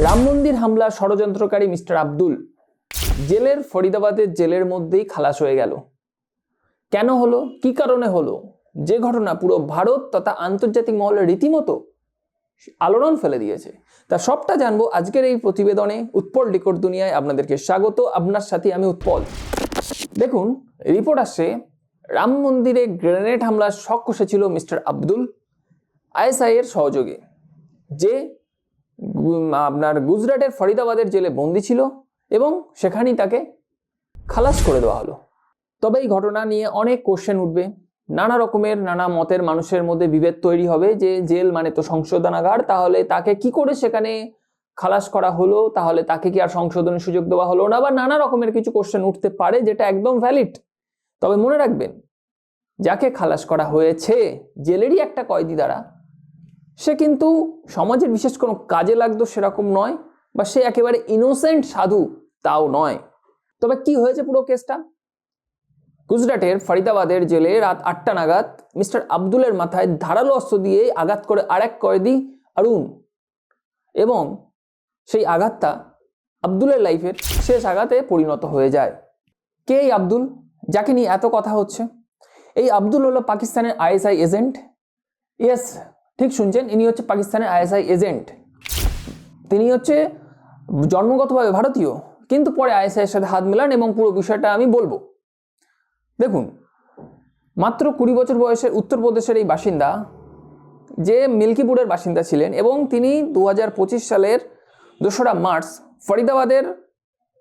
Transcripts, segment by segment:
রাম মন্দির হামলা ষড়যন্ত্রকারী মিস্টার আব্দুল জেলের ফরিদাবাদের জেলের মধ্যেই খালাস হয়ে গেল। কেন হলো, কি কারণে হলো, যে ঘটনা পুরো ভারত তথা আন্তর্জাতিক মহলে রীতিমতো আলোড়ন ফেলে দিয়েছে, তা সবটা জানবো আজকের এই প্রতিবেদনে। উৎপল ডিকোড দুনিয়ায় আপনাদেরকে স্বাগত। আপনার সাথে আমি উৎপল। দেখুন, রিপোর্ট আসছে রাম মন্দিরে গ্রেনেড হামলার শক কষেছিল মিস্টার আব্দুল আইএসআই এর সহযোগে, যে আপনার গুজরাটের ফরিদাবাদের জেলে বন্দী ছিল এবং সেখানেই তাকে খালাস করে দেওয়া হলো। তবে এই ঘটনা নিয়ে অনেক কোশ্চেন উঠবে, নানা রকমের নানা মতের মানুষের মধ্যে বিভেদ তৈরি হবে যে জেল মানে তো সংশোধনাগার, তাহলে তাকে কি করে সেখানে খালাস করা হলো, তাহলে তাকে কি আর সংশোধনের সুযোগ দেওয়া হলো না, বা নানা রকমের কিছু কোশ্চেন উঠতে পারে যেটা একদম ভ্যালিড। তবে মনে রাখবেন, যাকে খালাস করা হয়েছে জেলেরই একটা কয়েদি দ্বারা, সে কিন্তু সমাজের বিশেষ কোনো কাজে লাগতো সেরকম নয়, বা সে একেবারে ইনোসেন্ট সাধু তাও নয়। তবে কি হয়েছে পুরো কেসটা, গুজরাটের ফরিদাবাদের জেলে রাত 8টা নাগাদ মিস্টার আব্দুলের মাথায় ধারালো অস্ত্র দিয়ে আঘাত করে আরেক কয়েদি অরুণ, এবং সেই আঘাতটা আব্দুলের লাইফের শেষ আঘাতে পরিণত হয়ে যায়। কে এই আব্দুল, যাকে নিয়ে এত কথা হচ্ছে? এই আব্দুল হলো পাকিস্তানের আইএসআই এজেন্ট। ইয়েস, ঠিক শুনছেন, ইনি হচ্ছে পাকিস্তানের আইএসআই এজেন্ট। তিনি হচ্ছে জন্মগতভাবে ভারতীয়, কিন্তু পরে আইএসআই এর সাথে হাত মেলান এবং পুরো বিষয়টা আমি বলবো। দেখুন, মাত্র 20 বছর বয়সের উত্তরপ্রদেশের এই বাসিন্দা, যে মিল্কিপুরের বাসিন্দা ছিলেন, এবং তিনি 2025 সালের 2রা মার্চ ফরিদাবাদের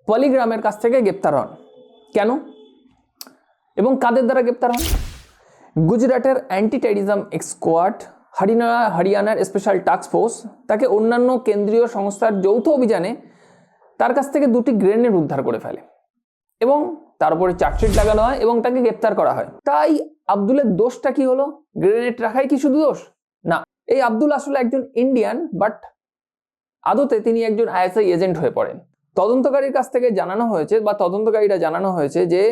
পলিগ্রামের কাছ থেকে গ্রেপ্তার হন। কেন এবং কাদের দ্বারা গ্রেপ্তার হন? গুজরাটের অ্যান্টি টেররিজম স্কোয়াড, হরিয়ানার স্পেশাল টাস্ক ফোর্স তাকে অন্যান্য কেন্দ্রীয় সংস্থার যৌথ অভিযানে তার কাছ থেকে 2টি গ্রেনেড উদ্ধার করে ফেলে এবং তার উপরে চার্জশিট লাগানো হয় এবং তাকে গ্রেপ্তার করা হয়। তাই আব্দুলের দোষটা কি হলো? গ্রেনেড রাখাই কি শুধু দোষ? না, এই আব্দুল আসলে একজন ইন্ডিয়ান, বাট আদতে তিনি একজন আইএসআই এজেন্ট হয়ে পড়েন। তদন্তকারীর কাছ থেকে জানানো হয়েছে, বা তদন্তকারীরা জানানো হয়েছে, যে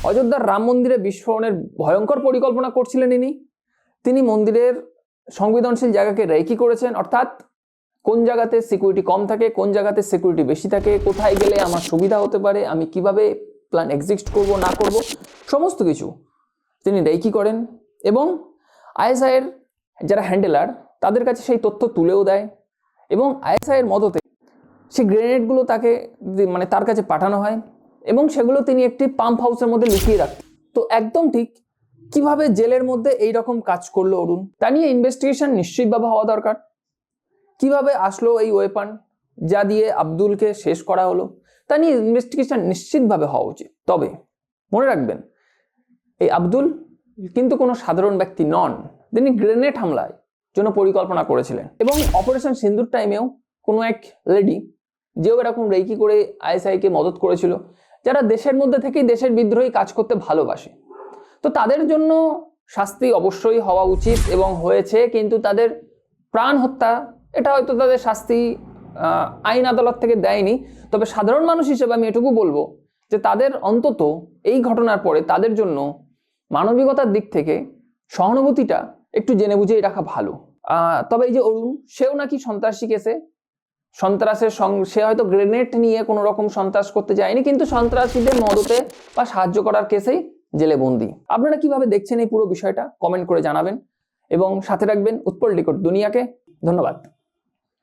অযোধ্যার রাম মন্দিরে বিস্ফোরণের ভয়ঙ্কর পরিকল্পনা করছিলেন ইনি। তিনি মন্দিরের সংবেদনশীল জায়গাকে রেকি করেছেন, অর্থাৎ কোন জায়গাতে সিকিউরিটি কম থাকে, কোন জায়গাতে সিকিউরিটি বেশি থাকে, কোথায় গেলে আমার সুবিধা হতে পারে, আমি কিভাবে প্ল্যান এক্সিস্ট করব না করব, সমস্ত কিছু তিনি রেকি করেন এবং আইএসআই এর যারা হ্যান্ডেলার তাদের কাছে সেই তথ্য তুলেও দেয়, এবং আইএসআই এর মদতে সেই গ্রেনেডগুলো তার কাছে পাঠানো হয় এবং সেগুলো তিনি একটি পাম্প হাউসের মধ্যে লুকিয়ে রাখতেন। তো একদম ঠিক কিভাবে জেলের মধ্যে এই রকম কাজ করলো অরুণ, তা নিয়ে ইনভেস্টিগেশন নিশ্চিতভাবে হওয়া দরকার। কিভাবে আসলো এই ওয়েপন যা দিয়ে আব্দুলকে শেষ করা হলো, তা নিয়ে ইনভেস্টিগেশন নিশ্চিতভাবে হওয়া উচিত। তবে মনে রাখবেন, এই আব্দুল কিন্তু কোনো সাধারণ ব্যক্তি নন। তিনি গ্রেনেড হামলার জন্য পরিকল্পনা করেছিলেন, এবং অপারেশন সিন্দুর টাইমেও কোনো এক লেডি, যেও এরকম রেকি করে আইএসআইকে মদত করেছিল, যারা দেশের মধ্যে থেকেই দেশের বিদ্রোহী কাজ করতে ভালোবাসে, তো তাদের জন্য শাস্তি অবশ্যই হওয়া উচিত এবং হয়েছে। কিন্তু তাদের প্রাণ হত্যা, এটা হয়তো তাদের শাস্তি আইন আদালত থেকে দেয়নি। তবে সাধারণ মানুষ হিসেবে আমি এটুকু বলবো যে তাদের অন্তত এই ঘটনার পরে তাদের জন্য মানবিকতার দিক থেকে সহানুভূতিটা একটু জেনে বুঝেই রাখা ভালো। তবে এই যে অরুণ, সেও নাকি সন্ত্রাসী কেসে, সন্ত্রাসের সে হয়তো গ্রেনেড নিয়ে কোনো রকম সন্ত্রাস করতে যায়নি, কিন্তু সন্ত্রাসীদের মদতে বা সাহায্য করার কেসেই জেলে বন্দি। আপনারা কিভাবে দেখছেন এই পুরো বিষয়টা কমেন্ট করে জানাবেন এবং সাথে রাখবেন উৎপল ডিকোড দুনিয়াকে। ধন্যবাদ।